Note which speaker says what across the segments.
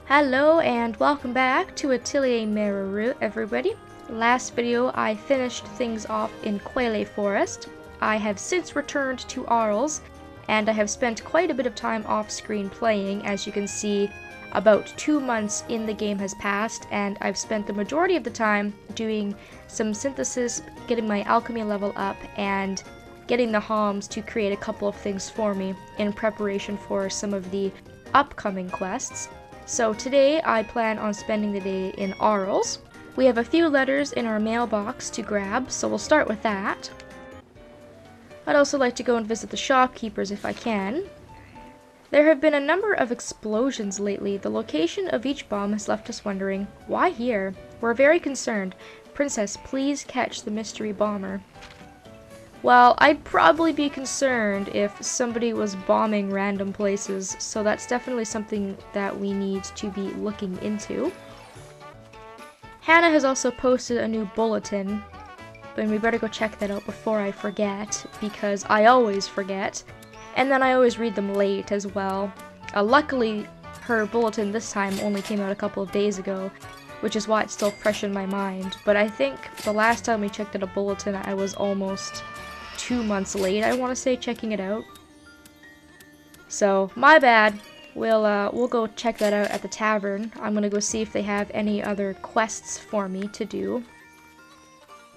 Speaker 1: Hello and welcome back to Atelier Meruru, everybody. Last video I finished things off in Quayle Forest. I have since returned to Arls, and I have spent quite a bit of time off screen playing. As you can see, about 2 months in the game has passed, and I've spent the majority of the time doing some synthesis, getting my alchemy level up, and getting the Homs to create a couple of things for me in preparation for some of the upcoming quests. So today I plan on spending the day in Arls. We have a few letters in our mailbox to grab, so we'll start with that. I'd also like to go and visit the shopkeepers if I can. There have been a number of explosions lately. The location of each bomb has left us wondering, why here? We're very concerned. Princess, please catch the mystery bomber. Well, I'd probably be concerned if somebody was bombing random places, so that's definitely something that we need to be looking into. Hannah has also posted a new bulletin, and we better go check that out before I forget, because I always forget, and then I always read them late as well. Luckily, her bulletin this time only came out a couple of days ago, which is why it's still fresh in my mind, but I think the last time we checked out a bulletin I was almost 2 months late, I want to say, checking it out. So, my bad. We'll go check that out at the tavern. I'm gonna go see if they have any other quests for me to do.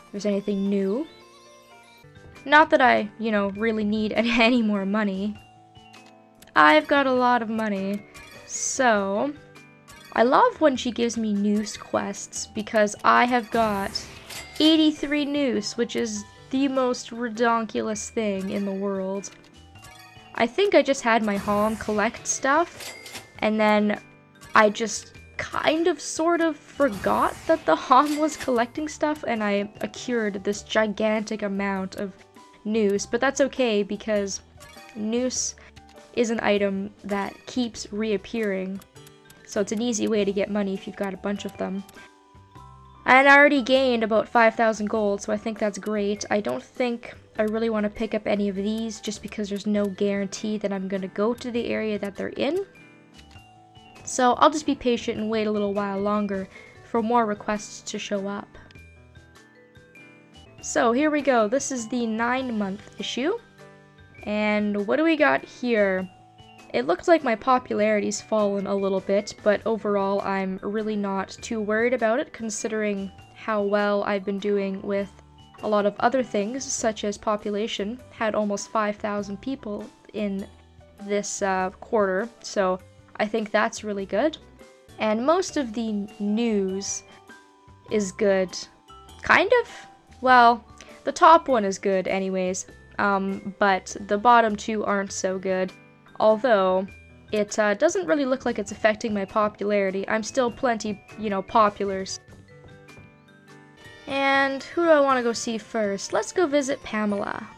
Speaker 1: If there's anything new. Not that I, really need any more money. I've got a lot of money. So, I love when she gives me noose quests because I have got 83 noose, which is the most redonkulous thing in the world. I think I just had my Hom collect stuff, and then I just sort of forgot that the Hom was collecting stuff, and I accrued this gigantic amount of noose, but that's okay because noose is an item that keeps reappearing, so it's an easy way to get money if you've got a bunch of them. And I already gained about 5,000 gold, so I think that's great. I don't think I really want to pick up any of these just because there's no guarantee that I'm going to go to the area that they're in. So I'll just be patient and wait a little while longer for more requests to show up. So here we go. This is the 9-month issue. And what do we got here? It looks like my popularity's fallen a little bit, but overall I'm really not too worried about it considering how well I've been doing with a lot of other things, such as population. Had almost 5,000 people in this quarter, so I think that's really good. And most of the news is good. Kind of? Well, the top one is good anyways, but the bottom two aren't so good. Although, it doesn't really look like it's affecting my popularity. I'm still plenty, popular. And who do I want to go see first? Let's go visit Pamela.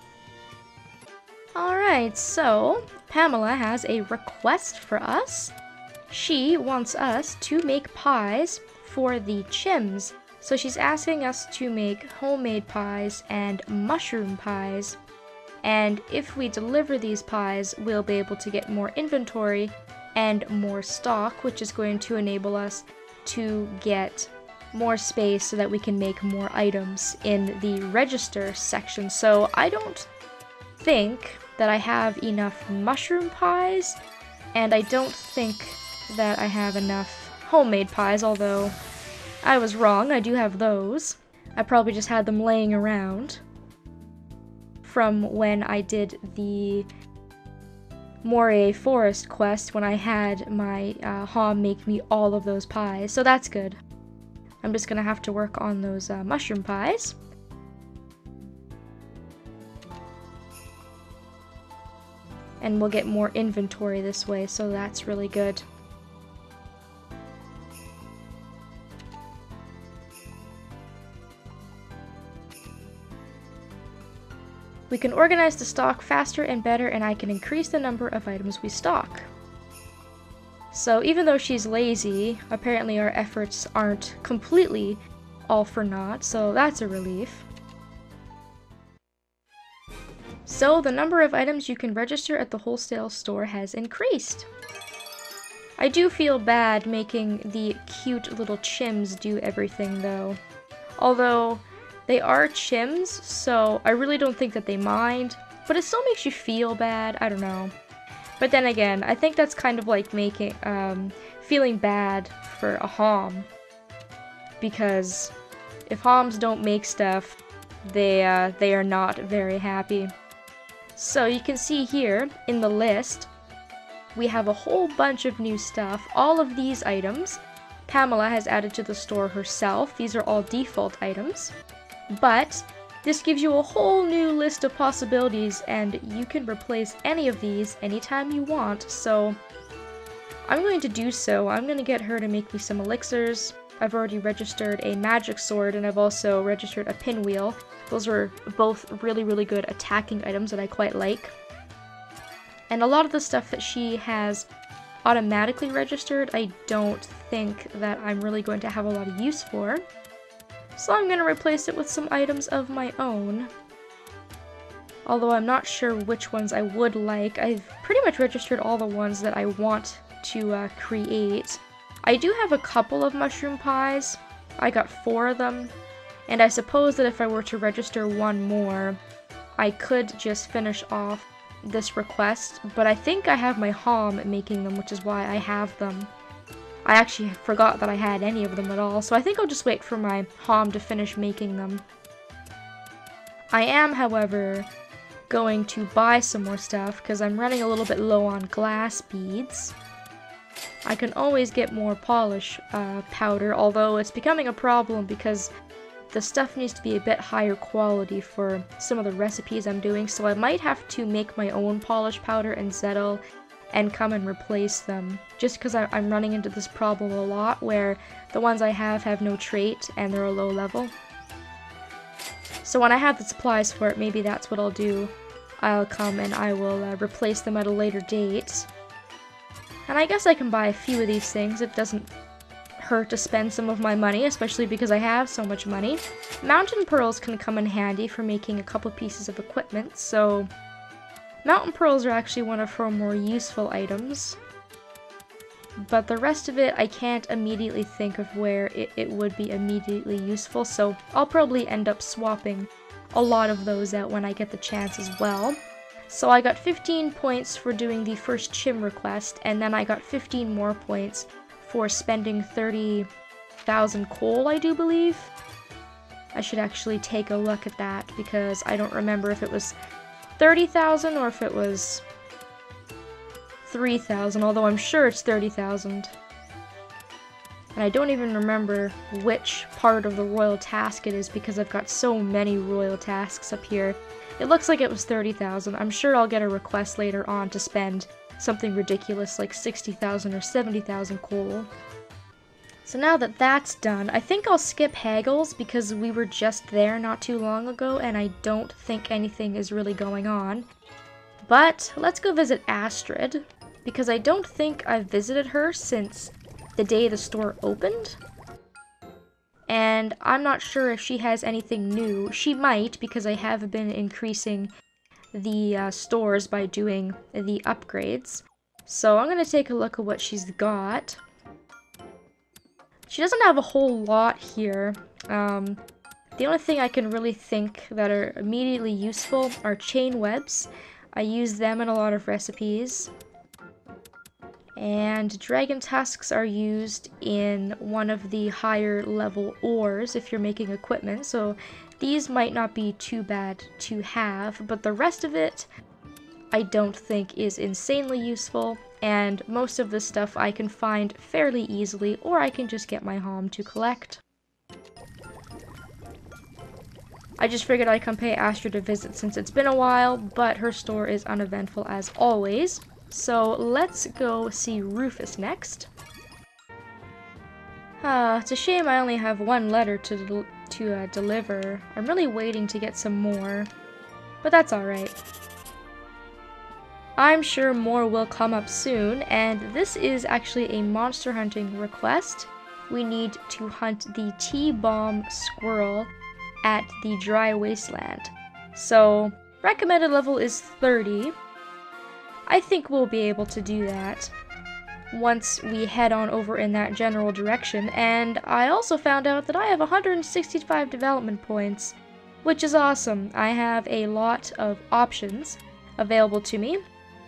Speaker 1: Alright, so Pamela has a request for us. She wants us to make pies for the chims. So she's asking us to make homemade pies and mushroom pies. And if we deliver these pies, we'll be able to get more inventory and more stock, which is going to enable us to get more space so that we can make more items in the register section. So I don't think that I have enough mushroom pies, and I don't think that I have enough homemade pies, although I was wrong, I do have those. I probably just had them laying around from when I did the Moray Forest quest when I had my Hom make me all of those pies, so that's good. I'm just gonna have to work on those mushroom pies. And we'll get more inventory this way, so that's really good. We can organize the stock faster and better, and I can increase the number of items we stock. So even though she's lazy, apparently our efforts aren't completely all for naught, so that's a relief. So the number of items you can register at the wholesale store has increased. I do feel bad making the cute little chims do everything though. Although they are chims, so I really don't think that they mind, but it still makes you feel bad, I don't know. But then again, I think that's kind of like making, feeling bad for a Hom. Because if Homs don't make stuff, they are not very happy. So you can see here in the list, we have a whole bunch of new stuff. All of these items, Pamela has added to the store herself. These are all default items. But this gives you a whole new list of possibilities, and you can replace any of these anytime you want. So I'm going to do so. I'm going to get her to make me some elixirs. I've already registered a magic sword, and I've also registered a pinwheel. Those are both really, really good attacking items that I quite like. And a lot of the stuff that she has automatically registered, I don't think that I'm really going to have a lot of use for. So I'm going to replace it with some items of my own. Although I'm not sure which ones I would like. I've pretty much registered all the ones that I want to create. I do have a couple of mushroom pies. I got 4 of them. And I suppose that if I were to register one more, I could just finish off this request. But I think I have my Hom making them, which is why I have them. I actually forgot that I had any of them at all, so I think I'll just wait for my Hom to finish making them. I am, however, going to buy some more stuff because I'm running a little bit low on glass beads. I can always get more polish powder, although it's becoming a problem because the stuff needs to be a bit higher quality for some of the recipes I'm doing, so I might have to make my own polish powder and zettel and come and replace them, just because I'm running into this problem a lot where the ones I have no trait and they're a low level. So when I have the supplies for it, maybe that's what I'll do. I'll come and I will replace them at a later date. And I guess I can buy a few of these things. It doesn't hurt to spend some of my money, especially because I have so much money. Mountain pearls can come in handy for making a couple pieces of equipment, so mountain pearls are actually one of her more useful items. But the rest of it, I can't immediately think of where it would be immediately useful, so I'll probably end up swapping a lot of those out when I get the chance as well. So I got 15 points for doing the first chim request, and then I got 15 more points for spending 30,000 coal, I do believe. I should actually take a look at that because I don't remember if it was 30,000 or if it was 3,000, although I'm sure it's 30,000. And I don't even remember which part of the royal task it is because I've got so many royal tasks up here. It looks like it was 30,000. I'm sure I'll get a request later on to spend something ridiculous like 60,000 or 70,000 coal. So now that that's done, I think I'll skip Haggles because we were just there not too long ago and I don't think anything is really going on. But let's go visit Astrid because I don't think I've visited her since the day the store opened. And I'm not sure if she has anything new. She might because I have been increasing the stores by doing the upgrades. So I'm going to take a look at what she's got. She doesn't have a whole lot here. The only thing I can really think that are immediately useful are chain webs. I use them in a lot of recipes. And dragon tusks are used in one of the higher level ores if you're making equipment, so these might not be too bad to have, but the rest of it I don't think is insanely useful, and most of this stuff I can find fairly easily, or I can just get my Hom to collect. I just figured I'd come pay Astrid a visit since it's been a while, but her store is uneventful as always. So let's go see Rufus next. It's a shame I only have one letter to deliver. I'm really waiting to get some more, but that's alright. I'm sure more will come up soon, and this is actually a monster hunting request. We need to hunt the T-bomb squirrel at the dry wasteland. So, recommended level is 30. I think we'll be able to do that. once we head on over in that general direction. And I also found out that I have 165 development points, which is awesome. I have a lot of options available to me.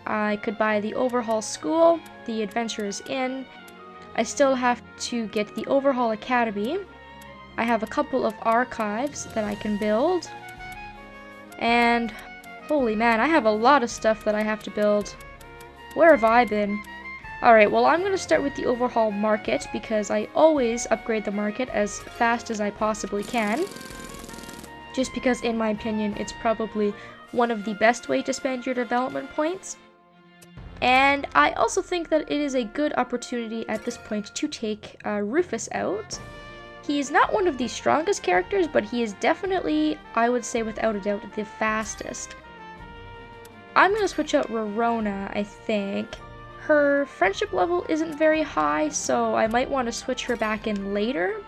Speaker 1: I could buy the Overhaul School, the Adventurers Inn. I still have to get the Overhaul Academy. I have a couple of archives that I can build. And holy man, I have a lot of stuff that I have to build. Where have I been? Alright, well, I'm going to start with the Overhaul Market because I always upgrade the market as fast as I possibly can. Just because, in my opinion, it's probably one of the best ways to spend your development points. And I also think that it is a good opportunity at this point to take Rufus out. He is not one of the strongest characters, but he is definitely, I would say without a doubt, the fastest. I'm going to switch out Rorona, I think. Her friendship level isn't very high, so I might want to switch her back in later.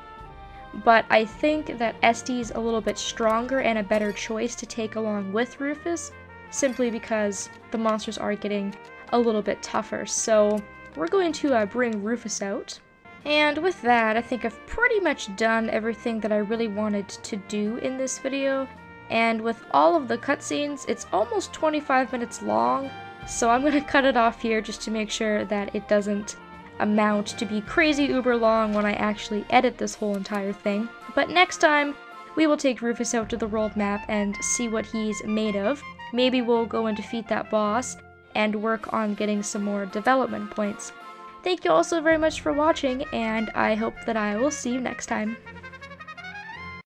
Speaker 1: But I think that Esty is a little bit stronger and a better choice to take along with Rufus, simply because the monsters are getting a little bit tougher. So we're going to bring Rufus out. And with that, I think I've pretty much done everything that I really wanted to do in this video. And with all of the cutscenes, it's almost 25 minutes long, so I'm going to cut it off here just to make sure that it doesn't amount to be crazy uber long when I actually edit this whole entire thing. But next time, we will take Rufus out to the world map and see what he's made of. Maybe we'll go and defeat that boss and work on getting some more development points. Thank you all so very much for watching, and I hope that I will see you next time.